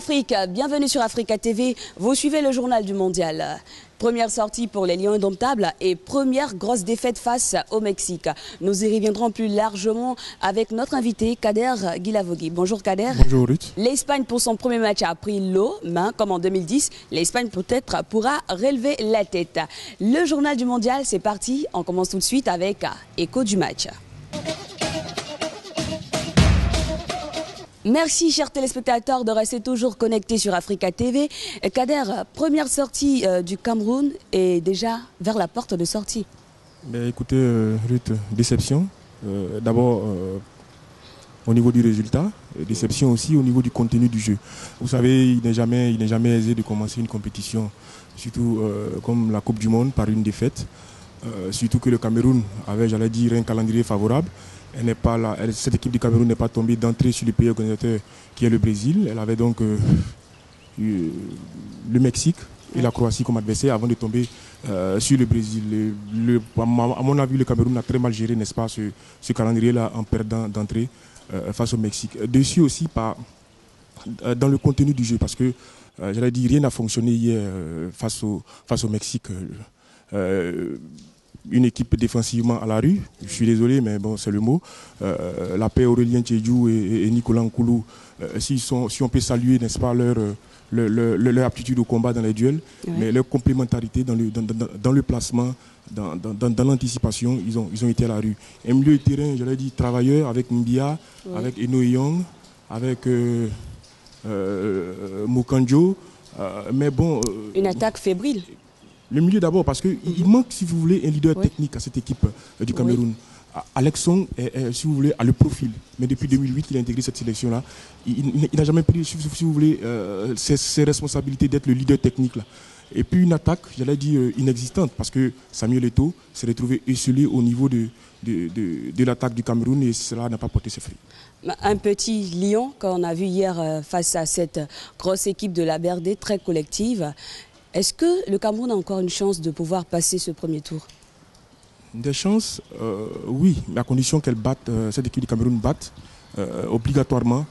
Afrique, bienvenue sur Africa TV. Vous suivez le journal du mondial. Première sortie pour les Lions indomptables et première grosse défaite face au Mexique. Nous y reviendrons plus largement avec notre invité Kader Guilavogui. Bonjour Kader. Bonjour Ruth. L'Espagne pour son premier match a pris l'eau, main comme en 2010. L'Espagne peut-être pourra relever la tête. Le journal du mondial, c'est parti. On commence tout de suite avec écho du match. Merci chers téléspectateurs de rester toujours connectés sur Africa TV. Kader, première sortie du Cameroun et déjà vers la porte de sortie. Écoutez Ruth, déception. D'abord au niveau du résultat, déception aussi au niveau du contenu du jeu. Vous savez, il n'est jamais aisé de commencer une compétition, surtout comme la Coupe du Monde, par une défaite. Surtout que le Cameroun avait, j'allais dire, un calendrier favorable. Elle n'est pas là, cette équipe du Cameroun n'est pas tombée d'entrée sur le pays organisateur qui est le Brésil. Elle avait donc le Mexique et la Croatie comme adversaire avant de tomber sur le Brésil. À mon avis, le Cameroun a très mal géré, n'est-ce pas, ce calendrier-là en perdant d'entrée face au Mexique. Dessus aussi dans le contenu du jeu, parce que j'allais dire, rien n'a fonctionné hier face au Mexique. Une équipe défensivement à la rue, je suis désolé, mais bon, c'est le mot. La paix Aurélien Tchédjou et Nicolas Nkoulou, si on peut saluer, n'est-ce pas, leur aptitude au combat dans les duels, oui, mais leur complémentarité dans le placement, dans l'anticipation, ils ont été à la rue. Un milieu de terrain, j'allais dire, travailleur, avec Mbia, oui, avec Eno Young, avec Moukandjo, mais bon... Une attaque fébrile. Le milieu d'abord, parce qu'il manque, si vous voulez, un leader, oui, technique à cette équipe du Cameroun. Oui. Alex Song, si vous voulez, a le profil. Mais depuis 2008, il a intégré cette sélection-là. Il n'a jamais pris, si vous voulez, ses responsabilités d'être le leader technique là. Et puis une attaque, j'allais dire, inexistante, parce que Samuel Eto'o s'est retrouvé esselé au niveau de l'attaque du Cameroun et cela n'a pas porté ses fruits. Un petit lion qu'on a vu hier face à cette grosse équipe de la BRD, très collective. Est-ce que le Cameroun a encore une chance de pouvoir passer ce premier tour? Des chances, oui, mais à condition qu'elle batte, cette équipe du Cameroun batte obligatoirement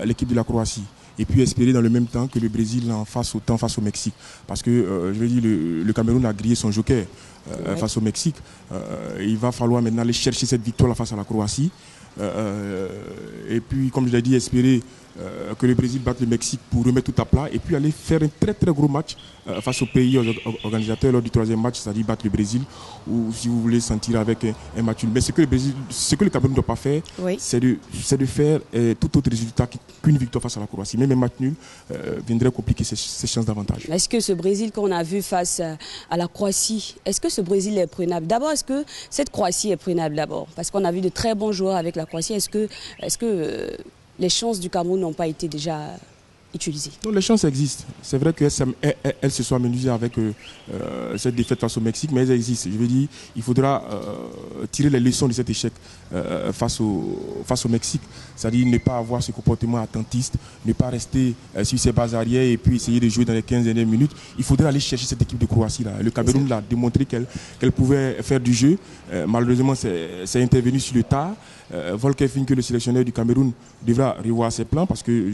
l'équipe de la Croatie. Et puis espérer dans le même temps que le Brésil en fasse autant face au Mexique. Parce que, je veux dire, le Cameroun a grillé son joker face au Mexique. Il va falloir maintenant aller chercher cette victoire face à la Croatie. Et puis, comme je l'ai dit, espérer que le Brésil batte le Mexique pour remettre tout à plat et puis aller faire un très très gros match face au pays organisateur lors du troisième match, c'est-à-dire battre le Brésil, ou si vous voulez sentir avec un match nul. Mais ce que le Cameroun ne doit pas faire, oui, c'est de faire tout autre résultat qu'une victoire face à la Croatie. Même un match nul viendrait compliquer ses chances d'avantage. Est-ce que ce Brésil qu'on a vu face à la Croatie, est-ce que ce Brésil est prenable? D'abord, est-ce que cette Croatie est prenable d'abord? Parce qu'on a vu de très bons joueurs avec la Croatie. Est-ce que les chances du Cameroun n'ont pas été déjà utilisées? Non, les chances existent. C'est vrai qu'elles se sont améliorées avec cette défaite face au Mexique, mais elles existent. Je veux dire, il faudra tirer les leçons de cet échec face au Mexique. C'est-à-dire ne pas avoir ce comportement attentiste, ne pas rester sur ses bases arrière et puis essayer de jouer dans les 15 dernières minutes. Il faudra aller chercher cette équipe de Croatie là. Le Cameroun l'a démontré qu'elle pouvait faire du jeu. Malheureusement, c'est intervenu sur le tard. Volker Finke, le sélectionneur du Cameroun, devra revoir ses plans parce que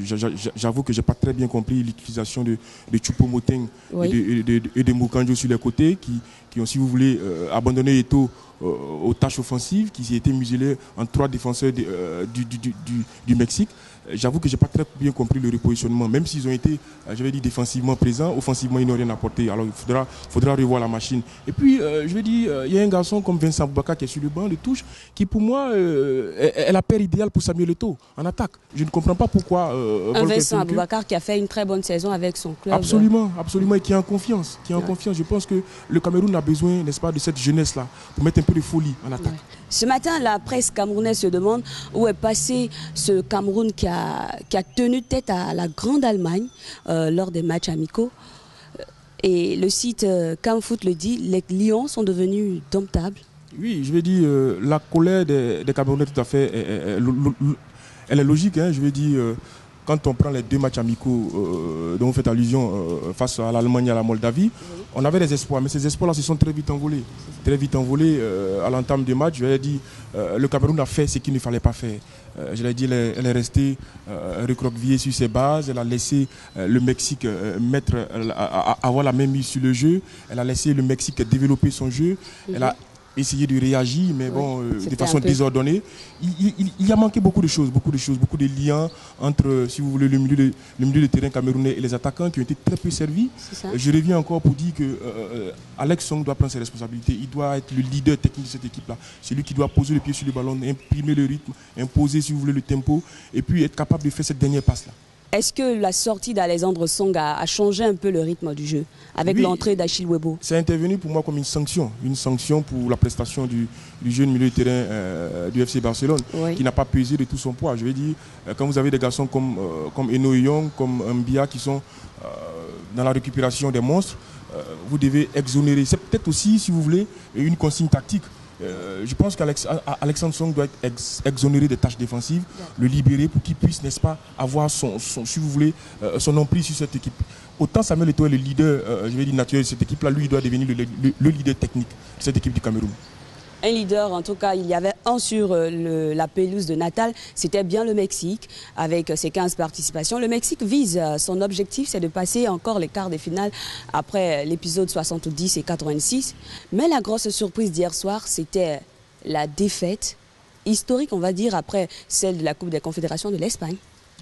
j'avoue que je n'ai pas très bien compris l'utilisation de Choupo-Moting, oui, et de Moukandjo sur les côtés qui ont, si vous voulez, abandonné Eto'o aux tâches offensives, qui s'y étaient muselés en 3 défenseurs du Mexique. J'avoue que je n'ai pas très bien compris le repositionnement, même s'ils ont été, je vais dire, défensivement présents, offensivement ils n'ont rien apporté. Alors il faudra revoir la machine. Et puis, je vais dire, il y a un garçon comme Vincent Aboubakar qui est sur le banc de touche, qui pour moi est la paire idéale pour Samuel Eto'o en attaque. Je ne comprends pas pourquoi... Vincent Aboubakar qui a fait une très bonne saison avec son club. Absolument, absolument, et qui est en confiance. Je pense que le Cameroun a besoin, n'est-ce pas, de cette jeunesse-là, pour mettre un peu de folie en attaque. Ouais. Ce matin, la presse camerounaise se demande où est passé ce Cameroun qui a tenu tête à la grande Allemagne lors des matchs amicaux. Et le site Camfoot le dit, les Lions sont devenus domptables. Oui, je vais dire, la colère des Camerounais tout à fait, elle est logique. Hein, je vais dire, quand on prend les 2 matchs amicaux dont vous faites allusion face à l'Allemagne et à la Moldavie, on avait des espoirs, mais ces espoirs-là se sont très vite envolés. Très vite envolés à l'entame du match. Je l'ai dit, le Cameroun a fait ce qu'il ne fallait pas faire. Je l'ai dit, elle est restée recroquevillée sur ses bases. Elle a laissé le Mexique avoir la même mise sur le jeu. Elle a laissé le Mexique développer son jeu. Elle a essayé de réagir, mais bon, de façon désordonnée. Il y a manqué beaucoup de choses, beaucoup de liens entre, si vous voulez, le milieu de terrain camerounais et les attaquants qui ont été très peu servis. Je reviens encore pour dire que Alex Song doit prendre ses responsabilités. Il doit être le leader technique de cette équipe-là. C'est lui qui doit poser le pied sur le ballon, imprimer le rythme, imposer, si vous voulez, le tempo, et puis être capable de faire cette dernière passe-là. Est-ce que la sortie d'Alexandre Song a changé un peu le rythme du jeu avec l'entrée d'Achille Webo? C'est intervenu pour moi comme une sanction pour la prestation du jeune milieu de terrain du FC Barcelone, qui n'a pas pesé de tout son poids. Je veux dire, quand vous avez des garçons comme Eno Young, comme Mbia qui sont dans la récupération des monstres, vous devez exonérer. C'est peut-être aussi, si vous voulez, une consigne tactique. Je pense qu'Alexandre Song doit être exonéré des tâches défensives, le libérer pour qu'il puisse, n'est-ce pas, avoir si vous voulez, son emprise sur cette équipe. Autant Samuel Eto'o est le leader, je vais dire naturel de cette équipe-là, lui il doit devenir le leader technique de cette équipe du Cameroun. Un leader, en tout cas, il y avait un sur la pelouse de Natal, c'était bien le Mexique, avec ses 15 participations. Le Mexique vise, son objectif, c'est de passer encore les quarts de finale après l'épisode 70 et 86. Mais la grosse surprise d'hier soir, c'était la défaite historique, on va dire, après celle de la Coupe des Confédérations de l'Espagne.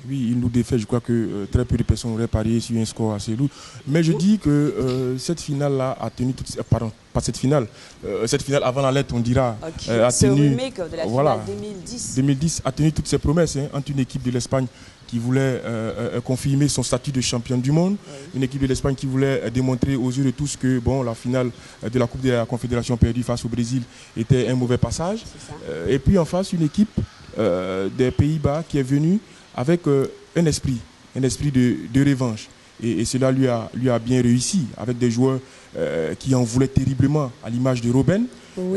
Oui, il nous défait. Je crois que très peu de personnes auraient parié sur un score assez lourd. Mais je dis que cette finale-là a tenu toutes... Pardon, pas cette finale. Cette finale avant la lettre, on dira... a tenu... remake de la finale 2010. 2010 a tenu toutes ses promesses entre une équipe de l'Espagne qui voulait confirmer son statut de championne du monde, une équipe de l'Espagne qui voulait démontrer aux yeux de tous que la finale de la Coupe de la Confédération perdue face au Brésil était un mauvais passage. Et puis en face, une équipe des Pays-Bas qui est venue avec un esprit de revanche. Et cela lui a bien réussi, avec des joueurs qui en voulaient terriblement, à l'image de Robben.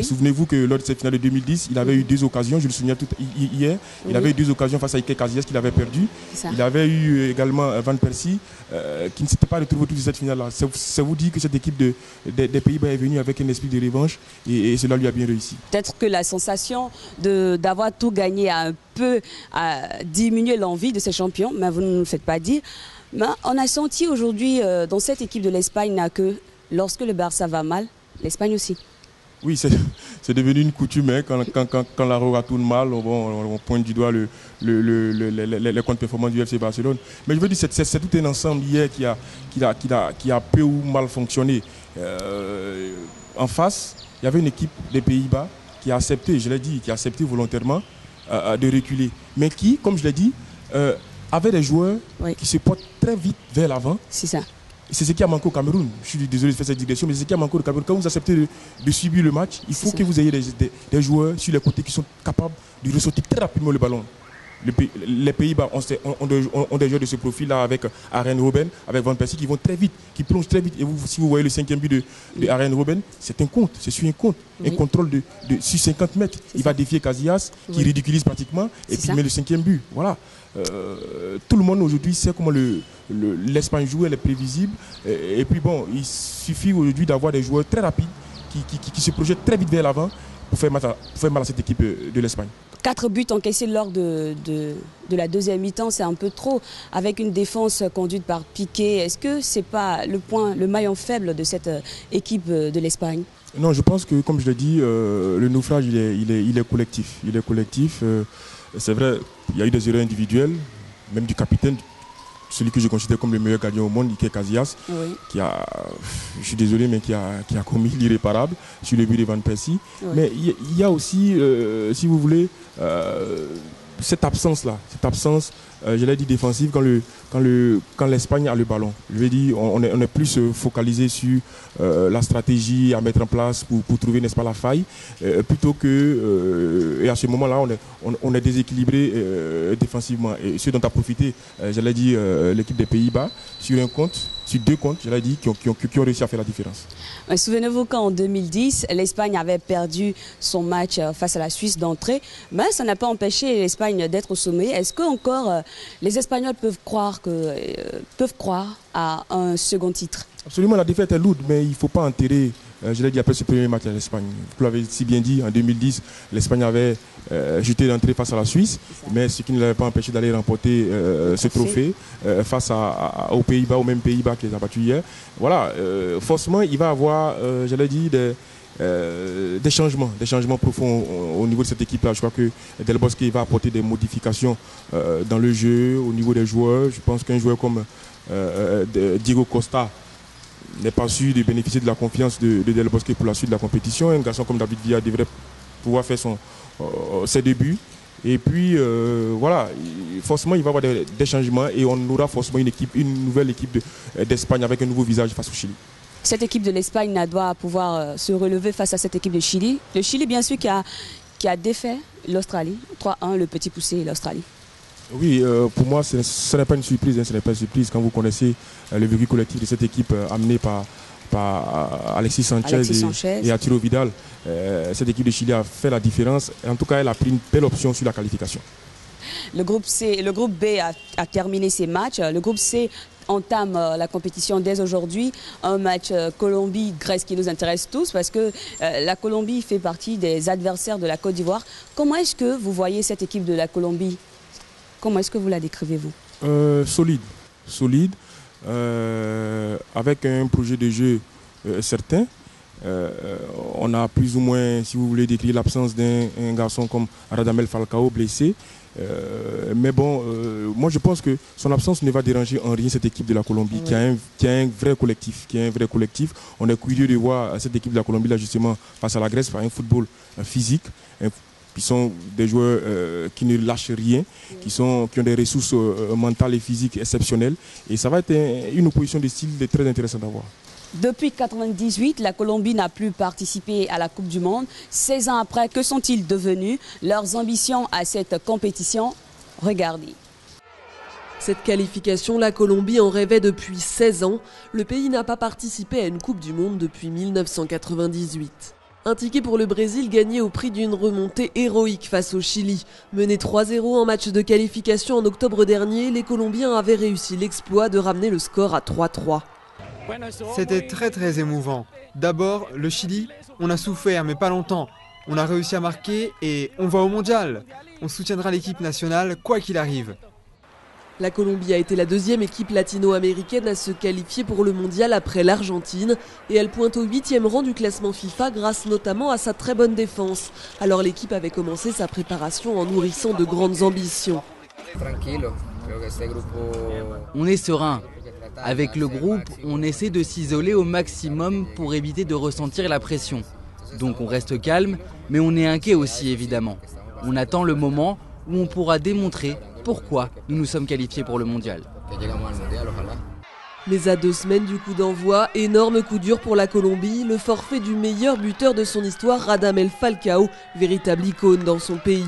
Souvenez-vous que lors de cette finale de 2010, il avait eu 2 occasions, je le souviens hier, il avait eu 2 occasions face à Iker Casillas qu'il avait perdu. Il avait eu également Van Persie qui ne s'était pas retrouvé autour de cette finale-là. Ça vous dit que cette équipe des Pays-Bas est venue avec un esprit de revanche et cela lui a bien réussi. Peut-être que la sensation d'avoir tout gagné a un peu diminué l'envie de ces champions, mais vous ne nous le faites pas dire. Mais on a senti aujourd'hui dans cette équipe de l'Espagne que lorsque le Barça va mal, l'Espagne aussi. Oui, c'est devenu une coutume. Quand la Roga tourne mal, on pointe du doigt les contre-performances du FC Barcelone. Mais je veux dire, c'est tout un ensemble hier qui a peu ou mal fonctionné. En face, il y avait une équipe des Pays-Bas qui a accepté, je l'ai dit, qui a accepté volontairement de reculer. Mais qui, comme je l'ai dit, avait des joueurs qui se portent très vite vers l'avant. C'est ça. C'est ce qui a manqué au Cameroun. Je suis désolé de faire cette digression, mais c'est ce qui a manqué au Cameroun. Quand vous acceptez de subir le match, il faut que vous ayez des joueurs sur les côtés qui sont capables de ressortir très rapidement le ballon. Les Pays-Bas ont des joueurs de ce profil-là avec Arjen Robben, avec Van Persie qui vont très vite, qui plongent très vite. Et si vous voyez le 5e but de Arjen Robben, c'est un compte, c'est sur un compte, un contrôle sur 50 mètres. Il va défier Casillas, qui ridiculise pratiquement, et puis il met le 5e but. Voilà. Tout le monde aujourd'hui sait comment l'Espagne joue, elle est prévisible. Et puis il suffit aujourd'hui d'avoir des joueurs très rapides qui se projettent très vite vers l'avant pour faire mal à cette équipe de l'Espagne. 4 buts encaissés lors de la deuxième mi-temps, c'est un peu trop. Avec une défense conduite par Piqué, est-ce que ce n'est pas le maillon faible de cette équipe de l'Espagne? Non, je pense que, comme je l'ai dit, le naufrage, il est collectif. Il est collectif. C'est vrai, il y a eu des erreurs individuelles, même du capitaine, celui que je considère comme le meilleur gardien au monde, Iker Casillas, qui a, je suis désolé, mais qui a commis l'irréparable sur le but de Van Persie. Mais il y a aussi, si vous voulez, cette absence-là, je l'ai dit, défensive, quand l'Espagne a le ballon. Je vais dire, on est plus focalisé sur la stratégie à mettre en place pour trouver, n'est-ce pas, la faille, plutôt que, et à ce moment-là, on est déséquilibré défensivement. Et ce dont a profité, je l'ai dit, l'équipe des Pays-Bas, sur un compte sur 2 comptes, je l'ai dit, qui ont réussi à faire la différence. Souvenez-vous qu'en 2010, l'Espagne avait perdu son match face à la Suisse d'entrée, mais ça n'a pas empêché l'Espagne d'être au sommet. Est-ce que encore les Espagnols peuvent croire à un second titre? Absolument, la défaite est lourde, mais il ne faut pas enterrer, je l'ai dit après ce premier match à l'Espagne. Vous l'avez si bien dit, en 2010, l'Espagne avait jeté l'entrée face à la Suisse, mais ce qui ne l'avait pas empêché d'aller remporter ce trophée face aux Pays-Bas, aux mêmes Pays-Bas qui les a battus hier. Voilà, forcément, il va y avoir, je l'ai dit, des changements profonds au niveau de cette équipe-là. Je crois que Del Bosque va apporter des modifications dans le jeu, au niveau des joueurs. Je pense qu'un joueur comme Diego Costa n'est pas sûr de bénéficier de la confiance de Del Bosque pour la suite de la compétition. Un garçon comme David Villa devrait pouvoir faire ses débuts. Et puis, voilà, forcément, il va y avoir des changements et on aura forcément une nouvelle équipe d'Espagne avec un nouveau visage face au Chili. Cette équipe de l'Espagne doit pouvoir se relever face à cette équipe de Chili. Le Chili, bien sûr, qui a défait l'Australie, 3-1, le petit poussé l'Australie. Oui, pour moi, ce n'est pas une surprise. Ce n'est pas une surprise quand vous connaissez le vécu collectif de cette équipe amenée par Alexis Sanchez et Arturo Vidal. Cette équipe de Chili a fait la différence. En tout cas, elle a pris une belle option sur la qualification. Le groupe B a terminé ses matchs. Le groupe C entame la compétition dès aujourd'hui. Un match Colombie-Grèce qui nous intéresse tous parce que la Colombie fait partie des adversaires de la Côte d'Ivoire. Comment est-ce que vous voyez cette équipe de la Colombie? Comment est-ce que vous la décrivez-vous? Solide, avec un projet de jeu certain. On a plus ou moins, si vous voulez, décrire l'absence d'un garçon comme Radamel Falcao blessé. Mais bon, moi je pense que son absence ne va déranger en rien cette équipe de la Colombie, qui a un vrai collectif. On est curieux de voir cette équipe de la Colombie là justement face à la Grèce par un football physique. Qui sont des joueurs qui ne lâchent rien, qui ont des ressources mentales et physiques exceptionnelles. Et ça va être une opposition de style très intéressante à voir. Depuis 1998, la Colombie n'a plus participé à la Coupe du Monde. 16 ans après, que sont-ils devenus? Leurs ambitions à cette compétition? Regardez. Cette qualification, la Colombie en rêvait depuis 16 ans. Le pays n'a pas participé à une Coupe du Monde depuis 1998. Un ticket pour le Brésil gagné au prix d'une remontée héroïque face au Chili. Menés 3-0 en match de qualification en octobre dernier, les Colombiens avaient réussi l'exploit de ramener le score à 3-3. C'était très émouvant. D'abord, le Chili, on a souffert mais pas longtemps. On a réussi à marquer et on va au mondial. On soutiendra l'équipe nationale quoi qu'il arrive. La Colombie a été la deuxième équipe latino-américaine à se qualifier pour le mondial après l'Argentine et elle pointe au 8e rang du classement FIFA grâce notamment à sa très bonne défense. Alors l'équipe avait commencé sa préparation en nourrissant de grandes ambitions. On est serein. Avec le groupe, on essaie de s'isoler au maximum pour éviter de ressentir la pression. Donc on reste calme, mais on est inquiet aussi évidemment. On attend le moment où on pourra démontrer pourquoi nous nous sommes qualifiés pour le mondial. Mais à 2 semaines du coup d'envoi, énorme coup dur pour la Colombie, le forfait du meilleur buteur de son histoire, Radamel Falcao, véritable icône dans son pays.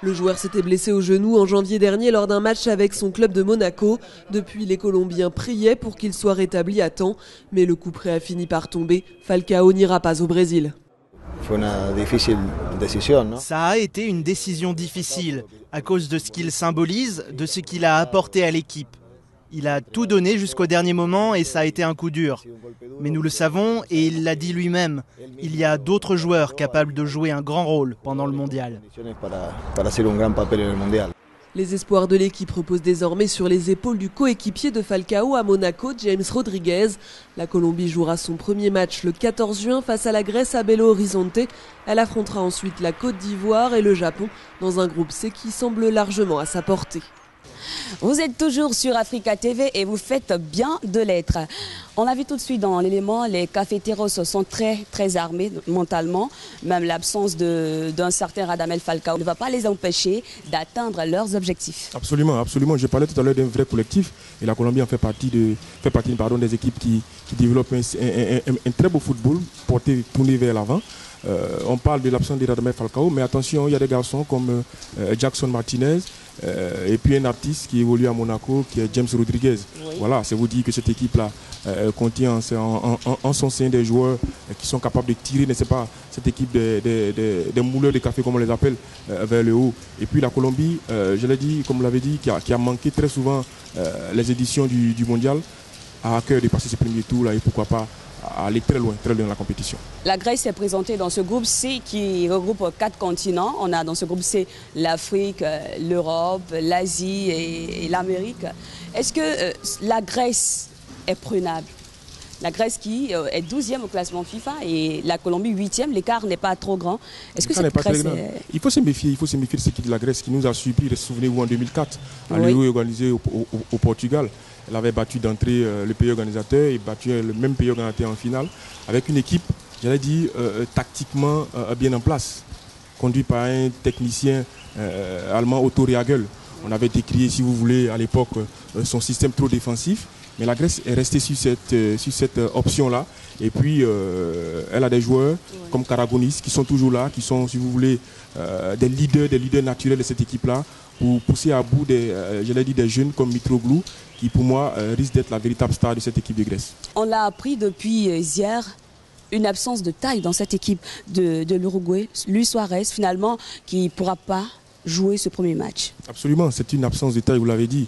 Le joueur s'était blessé au genou en janvier dernier lors d'un match avec son club de Monaco. Depuis, les Colombiens priaient pour qu'il soit rétabli à temps, mais le coup près a fini par tomber. Falcao n'ira pas au Brésil. Ça a été une décision difficile, à cause de ce qu'il symbolise, de ce qu'il a apporté à l'équipe. Il a tout donné jusqu'au dernier moment et ça a été un coup dur. Mais nous le savons et il l'a dit lui-même, il y a d'autres joueurs capables de jouer un grand rôle pendant le mondial. Les espoirs de l'équipe reposent désormais sur les épaules du coéquipier de Falcao à Monaco, James Rodriguez. La Colombie jouera son premier match le 14 juin face à la Grèce à Belo Horizonte. Elle affrontera ensuite la Côte d'Ivoire et le Japon dans un groupe C qui semble largement à sa portée. Vous êtes toujours sur Africa TV et vous faites bien de l'être. On a vu tout de suite dans l'élément, les cafeteros sont très armés mentalement. Même l'absence d'un certain Radamel Falcao ne va pas les empêcher d'atteindre leurs objectifs. Absolument, absolument. Je parlais tout à l'heure d'un vrai collectif et la Colombie en fait partie des équipes qui développent un très beau football tourné vers l'avant. On parle de l'absence de Radamel Falcao, mais attention, il y a des garçons comme Jackson Martinez, et puis un artiste qui évolue à Monaco, qui est James Rodriguez. Oui. Voilà, c'est vous dire que cette équipe-là contient en son sein des joueurs qui sont capables de tirer, n'est-ce pas, cette équipe des mouleurs de café, comme on les appelle, vers le haut. Et puis la Colombie, je l'ai dit, comme vous l'avez dit, qui a manqué très souvent les éditions du mondial, a à cœur de passer ce premier tour là et pourquoi pas aller très loin dans la compétition. La Grèce est présentée dans ce groupe C qui regroupe 4 continents. On a dans ce groupe C l'Afrique, l'Europe, l'Asie et l'Amérique. Est-ce que la Grèce est prenable? La Grèce qui est 12e au classement FIFA et la Colombie 8e, l'écart n'est pas trop grand. Est-ce que cette Grèce Il faut se méfier de cette équipe de la Grèce qui nous a surpris, souvenez-vous, en 2004, à l'Euro organisé au Portugal. Elle avait battu d'entrée le pays organisateur et battu le même pays organisateur en finale avec une équipe, j'allais dire, tactiquement bien en place, conduit par un technicien allemand, Otto Rehhagel. On avait décrié, si vous voulez, à l'époque, son système trop défensif. Mais la Grèce est restée sur cette option-là. Et puis, elle a des joueurs comme Karagonis qui sont toujours là, qui sont, si vous voulez, des leaders naturels de cette équipe-là, pour pousser à bout des jeunes comme Mitroglou, qui pour moi risque d'être la véritable star de cette équipe de Grèce. On l'a appris depuis hier, une absence de taille dans cette équipe de l'Uruguay. Luis Suarez, finalement, qui ne pourra pas jouer ce premier match. Absolument, c'est une absence de taille, vous l'avez dit.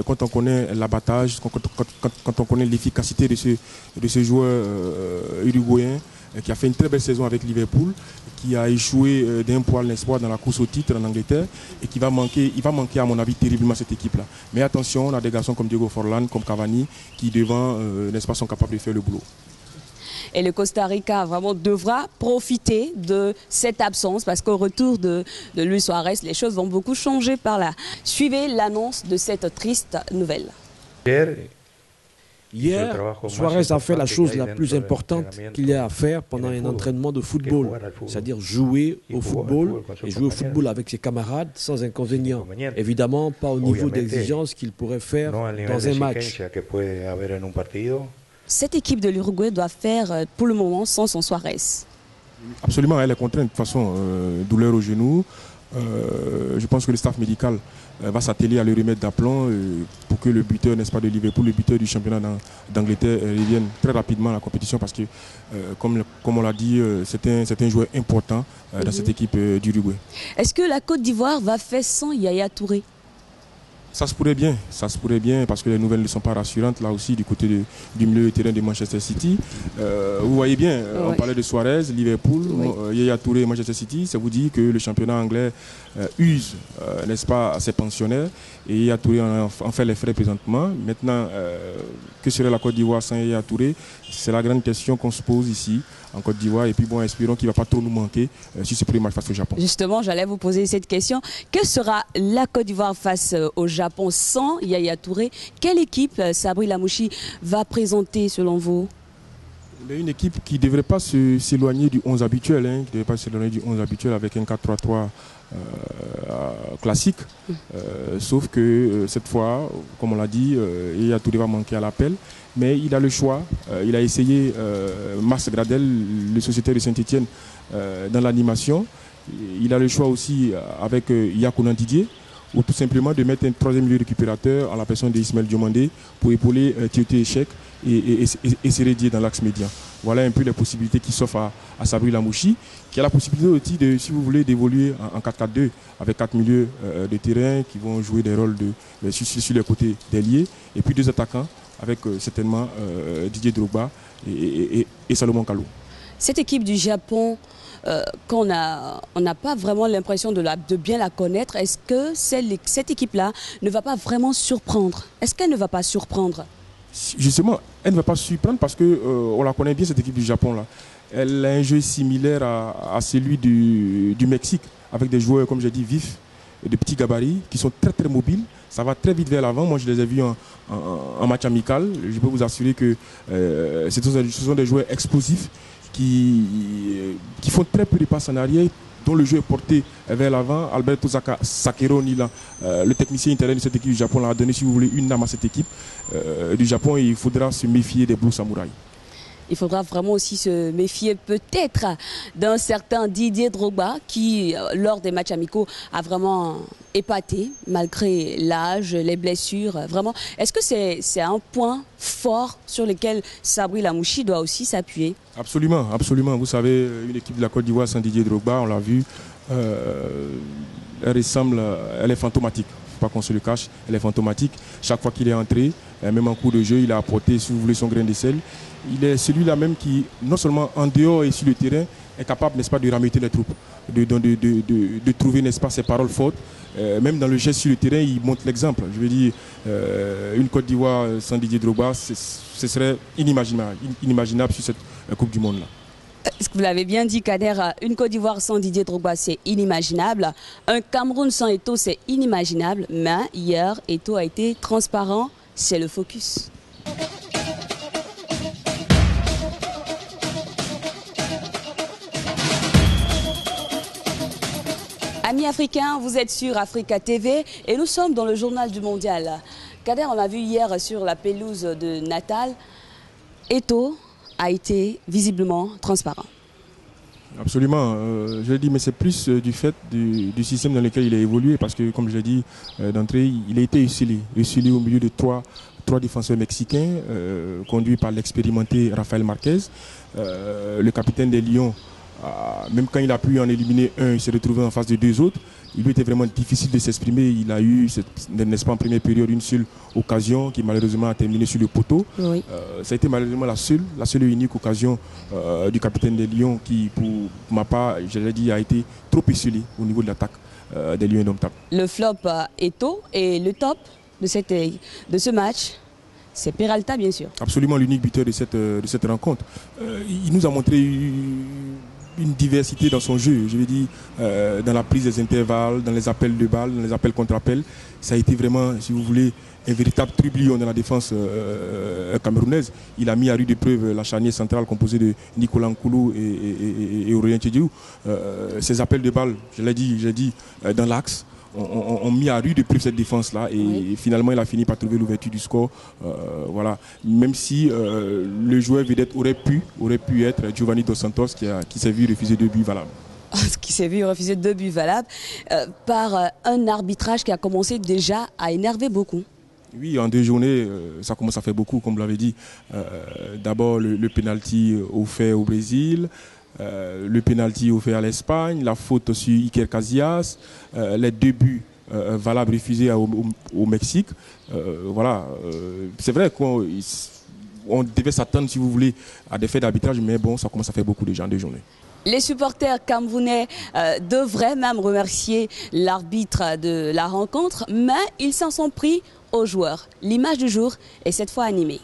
Quand on connaît l'abattage, quand on connaît l'efficacité de ce joueur uruguayen, qui a fait une très belle saison avec Liverpool, qui a échoué d'un poil l'espoir dans la course au titre en Angleterre et il va manquer à mon avis terriblement cette équipe-là. Mais attention, on a des garçons comme Diego Forlán, comme Cavani, qui devant, n'est-ce pas, sont capables de faire le boulot. Et le Costa Rica vraiment devra profiter de cette absence parce qu'au retour de Luis Suarez, les choses vont beaucoup changer par là. Suivez l'annonce de cette triste nouvelle. Hier, Suarez a fait la chose la plus importante qu'il y a à faire pendant un entraînement de football, c'est-à-dire jouer au football et jouer au football avec ses camarades sans inconvénient. Évidemment, pas au niveau d'exigence qu'il pourrait faire dans un match. Cette équipe de l'Uruguay doit faire pour le moment sans son Suarez. Absolument, elle est contrainte. De toute façon, douleur au genou. Je pense que le staff médical va s'atteler à le remettre d'aplomb pour que le buteur, n'est-ce pas, de Liverpool, le buteur du championnat d'Angleterre, revienne très rapidement à la compétition parce que, comme on l'a dit, c'est un joueur important dans cette équipe d'Uruguay. Est-ce que la Côte d'Ivoire va faire sans Yaya Touré? Ça se pourrait bien parce que les nouvelles ne sont pas rassurantes là aussi du côté du milieu de terrain de Manchester City. Vous voyez bien, on parlait de Suarez, Liverpool, Yaya Touré, Manchester City. Ça vous dit que le championnat anglais use, n'est-ce pas, ses pensionnaires et Yaya Touré en fait les frais présentement. Maintenant, que serait la Côte d'Ivoire sans Yaya Touré? C'est la grande question qu'on se pose ici en Côte d'Ivoire. Et puis bon, espérons qu'il ne va pas trop nous manquer sur ce premier match face au Japon. Justement, j'allais vous poser cette question. Que sera la Côte d'Ivoire face au Japon sans Yaya Touré? Quelle équipe Sabri Lamouchi va présenter selon vous? Une équipe qui ne devrait pas s'éloigner du 11 habituel, qui ne devrait pas s'éloigner du 11 habituel avec un 4-3-3 classique. Sauf que cette fois, comme on l'a dit, Yaya Touré va manquer à l'appel. Mais il a le choix. Il a essayé Mars Gradel, le sociétaire de Saint-Etienne, dans l'animation. Il a le choix aussi avec Yakounan Didier, ou tout simplement de mettre un troisième milieu récupérateur en la personne d'Ismaël Diomandé pour épauler Tioté Échec et Sérédier dans l'axe médian. Voilà un peu les possibilités qui s'offrent à Sabri Lamouchi, qui a la possibilité aussi, si vous voulez, d'évoluer en 4-4-2 avec 4 milieux de terrain qui vont jouer des rôles sur les côtés d'ailier et puis 2 attaquants avec certainement Didier Drogba et Salomon Kalou. Cette équipe du Japon, on n'a pas vraiment l'impression de bien la connaître. Est-ce que cette équipe-là ne va pas vraiment surprendre? Est-ce qu'elle ne va pas surprendre? Justement, elle ne va pas surprendre parce qu'on la connaît bien, cette équipe du Japon là. Elle a un jeu similaire à celui du Mexique, avec des joueurs, comme j'ai dit, vifs, de petits gabarits, qui sont très très mobiles. Ça va très vite vers l'avant. Moi, je les ai vus en match amical. Je peux vous assurer que ce sont des joueurs explosifs qui font très peu de passes en arrière, dont le jeu est porté vers l'avant. Alberto Sakeroni, le technicien intérieur de cette équipe du Japon, a donné, si vous voulez, une âme à cette équipe du Japon. Et il faudra se méfier des Blue Samurai. Il faudra vraiment aussi se méfier peut-être d'un certain Didier Drogba qui, lors des matchs amicaux, a vraiment épaté malgré l'âge, les blessures. Vraiment, est-ce que c'est un point fort sur lequel Sabri Lamouchi doit aussi s'appuyer? Absolument, absolument. Vous savez, une équipe de la Côte d'Ivoire sans Didier Drogba, on l'a vu, elle ressemble, elle est fantomatique. Pas qu'on se le cache, elle est fantomatique. Chaque fois qu'il est entré, même en cours de jeu, il a apporté, si vous voulez, son grain de sel. Il est celui-là même qui, non seulement en dehors et sur le terrain, est capable, n'est-ce pas, de rameuter les troupes, de trouver, n'est-ce pas, ses paroles fortes. Même dans le geste sur le terrain, il montre l'exemple. Je veux dire, une Côte d'Ivoire sans Didier Drogba, ce serait inimaginable sur cette Coupe du Monde-là. Est-ce que vous l'avez bien dit, Kader, une Côte d'Ivoire sans Didier Drogba, c'est inimaginable. Un Cameroun sans Eto'o, c'est inimaginable. Mais hier, Eto'o a été transparent, c'est le focus. Amis africains, vous êtes sur Africa TV et nous sommes dans le journal du mondial. Kader, on a vu hier sur la pelouse de Natal, Eto'o a été visiblement transparent. Absolument, je l'ai dit, mais c'est plus du fait du système dans lequel il a évolué, parce que, comme je l'ai dit d'entrée, il a été esselé au milieu de trois défenseurs mexicains, conduits par l'expérimenté Rafael Marquez, le capitaine des Lions. Même quand il a pu en éliminer un, il s'est retrouvé en face de deux autres. Il lui était vraiment difficile de s'exprimer. Il a eu, n'est-ce pas, en première période, une seule occasion qui malheureusement a terminé sur le poteau. Oui. Ça a été malheureusement la seule et unique occasion du capitaine des Lions qui, pour ma part, je l'ai dit, a été trop esselé au niveau de l'attaque des Lions indomptables. Le flop Eto'o et le top de ce match, c'est Peralta, bien sûr. Absolument l'unique buteur de cette rencontre. Il nous a montré une diversité dans son jeu, je veux dire, dans la prise des intervalles, dans les appels de balles, dans les appels contre appels. Ça a été vraiment, si vous voulez, un véritable trublion dans la défense camerounaise. Il a mis à rude épreuve la charnière centrale composée de Nicolas Nkoulou et Aurélien Tchediou. Ces appels de balles, je l'ai dit, dans l'axe, ont mis à rude épreuve cette défense-là et oui. Finalement il a fini par trouver l'ouverture du score. Voilà. Même si le joueur vedette aurait pu être Giovanni Dos Santos qui s'est vu refuser 2 buts valables. Qui s'est vu refuser 2 buts valables par un arbitrage qui a commencé déjà à énerver beaucoup. Oui, en 2 journées, ça commence à faire beaucoup, comme vous l'avez dit. D'abord le pénalty offert au Brésil. Le pénalty offert à l'Espagne, la faute sur Iker Casillas, les 2 buts valables refusés au Mexique. Voilà, c'est vrai qu'on devait s'attendre, si vous voulez, à des faits d'arbitrage, mais bon, ça commence à faire beaucoup déjà en 2 journées. Les supporters camerounais devraient même remercier l'arbitre de la rencontre, mais ils s'en sont pris aux joueurs. L'image du jour est cette fois animée.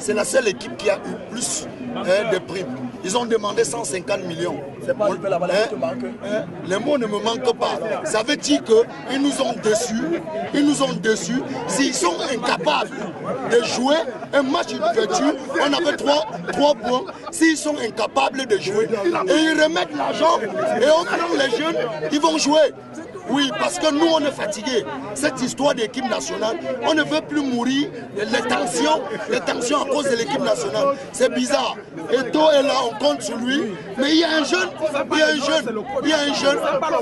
C'est la seule équipe qui a eu plus de primes. Ils ont demandé 150 millions. Les mots ne me manquent pas. Ça veut dire qu'ils nous ont déçus. Ils nous ont déçus. S'ils sont incapables de jouer un match d'ouverture, on avait 3 points. S'ils sont incapables de jouer, et ils remettent l'argent, et on prend les jeunes, ils vont jouer. Oui, parce que nous, on est fatigués. Cette histoire d'équipe nationale, on ne veut plus mourir. Les tensions à cause de l'équipe nationale. C'est bizarre. Eto'o est là, on compte sur lui. Mais il y a un jeune,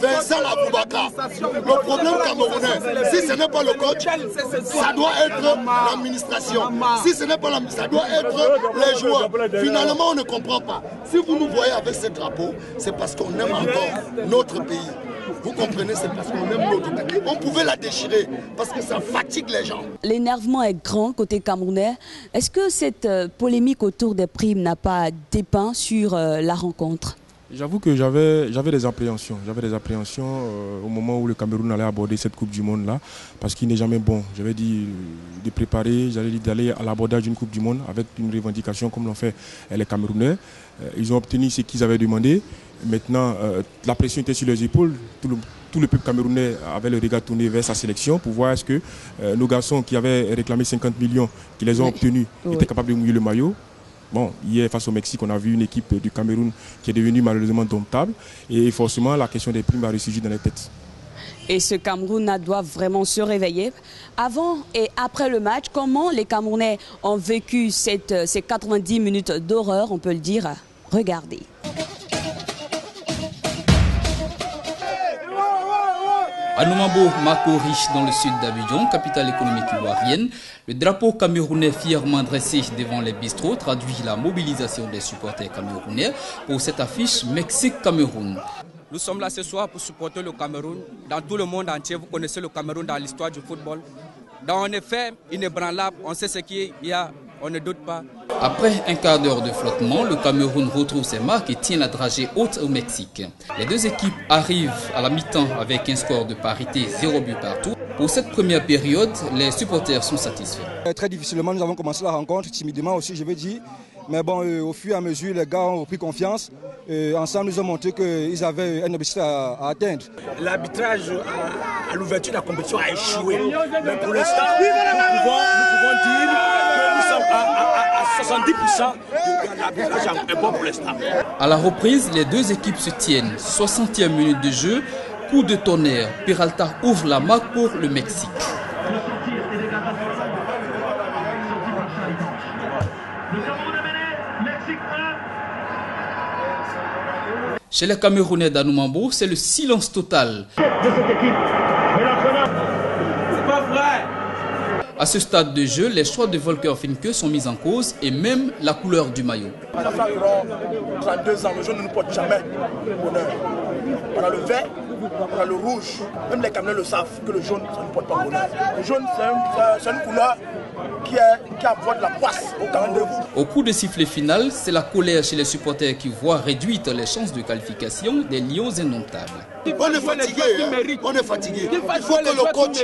Vincent Aboubakar. Le problème camerounais, si ce n'est pas le coach, ça doit être l'administration. Si ce n'est pas l'administration, ça doit être les joueurs. Finalement, on ne comprend pas. Si vous nous voyez avec ce drapeau, c'est parce qu'on aime encore notre pays. Vous comprenez, c'est parce qu'on aime notre pays. On pouvait la déchirer parce que ça fatigue les gens. L'énervement est grand côté camerounais. Est-ce que cette polémique autour des primes n'a pas dépeint sur la rencontre? J'avoue que j'avais des appréhensions. J'avais des appréhensions au moment où le Cameroun allait aborder cette Coupe du Monde-là, parce qu'il n'est jamais bon. J'avais dit de préparer, j'avais dit d'aller à l'abordage d'une Coupe du Monde avec une revendication comme l'ont fait les Camerounais. Ils ont obtenu ce qu'ils avaient demandé. Maintenant, la pression était sur les épaules. Tout le peuple camerounais avait le regard tourné vers sa sélection pour voir est-ce que nos garçons qui avaient réclamé 50 millions, qui les ont obtenus, étaient capables de mouiller le maillot. Bon, hier, face au Mexique, on a vu une équipe du Cameroun qui est devenue malheureusement domptable. Et forcément, la question des primes a ressurgi dans les têtes. Et ce Cameroun doit vraiment se réveiller. Avant et après le match, comment les Camerounais ont vécu ces 90 minutes d'horreur, on peut le dire? Regardez. À Noumambo, Mako, riche dans le sud d'Abidjan, capitale économique ivoirienne, le drapeau camerounais fièrement dressé devant les bistrots traduit la mobilisation des supporters camerounais pour cette affiche Mexique-Cameroun. Nous sommes là ce soir pour supporter le Cameroun. Dans tout le monde entier, vous connaissez le Cameroun dans l'histoire du football. Donc en effet, inébranlable, on sait ce qu'il y a, on ne doute pas. Après un quart d'heure de flottement, le Cameroun retrouve ses marques et tient la dragée haute au Mexique. Les deux équipes arrivent à la mi-temps avec un score de parité 0 but partout. Pour cette première période, les supporters sont satisfaits. Très difficilement, nous avons commencé la rencontre, timidement aussi, je veux dire. Mais bon, au fur et à mesure, les gars ont pris confiance. Ensemble, ils ont montré qu'ils avaient un objectif à atteindre. L'arbitrage à l'ouverture de la compétition a échoué. Mais pour l'instant, nous pouvons dire que nous sommes à 70% de l'arbitrage est bon pour l'instant. À la reprise, les deux équipes se tiennent. 60e minute de jeu, coup de tonnerre. Peralta ouvre la marque pour le Mexique. Chez les Camerounais d'Anoumambo, c'est le silence total. À ce stade de jeu, les choix de Volker Finke sont mis en cause et même la couleur du maillot. Ça fait environ 32 ans, le jaune ne nous porte jamais bonheur. On a le vert, on a le rouge. Même les Camerounais le savent que le jaune, ça ne porte pas bonheur. Le jaune, c'est une couleur qui apporte la poisse au Cameroun. Au coup de sifflet final, c'est la colère chez les supporters qui voient réduites les chances de qualification des Lions indomptables. On est fatigué, on est fatigué. Il faut que le coach,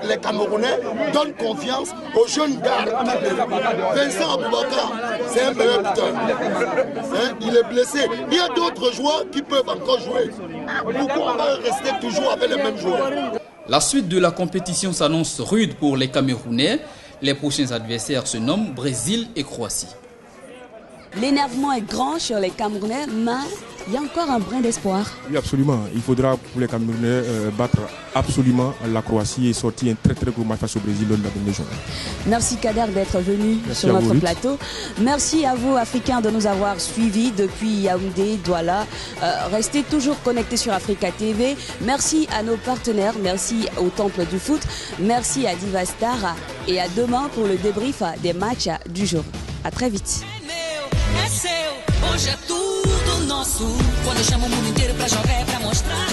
les Camerounais donnent confiance aux jeunes gars. Vincent Aboubakar, c'est un meilleur buteur. Il est blessé. Il y a d'autres joueurs qui peuvent encore jouer. Pourquoi on va rester toujours avec les mêmes joueurs? La suite de la compétition s'annonce rude pour les Camerounais. Les prochains adversaires se nomment Brésil et Croatie. L'énervement est grand sur les Camerounais, mais il y a encore un brin d'espoir. Oui, absolument. Il faudra pour les Camerounais battre absolument la Croatie et sortir un très gros match face au Brésil lors de la dernière journée. Merci Kader d'être venu sur notre plateau. Merci à vous Africains de nous avoir suivis depuis Yaoundé, Douala. Restez toujours connectés sur Africa TV. Merci à nos partenaires, merci au Temple du Foot, merci à Divastar et à demain pour le débrief des matchs du jour. À très vite. É seu, hoje é tudo nosso. Quando eu chamo o mundo inteiro pra jogar é pra mostrar.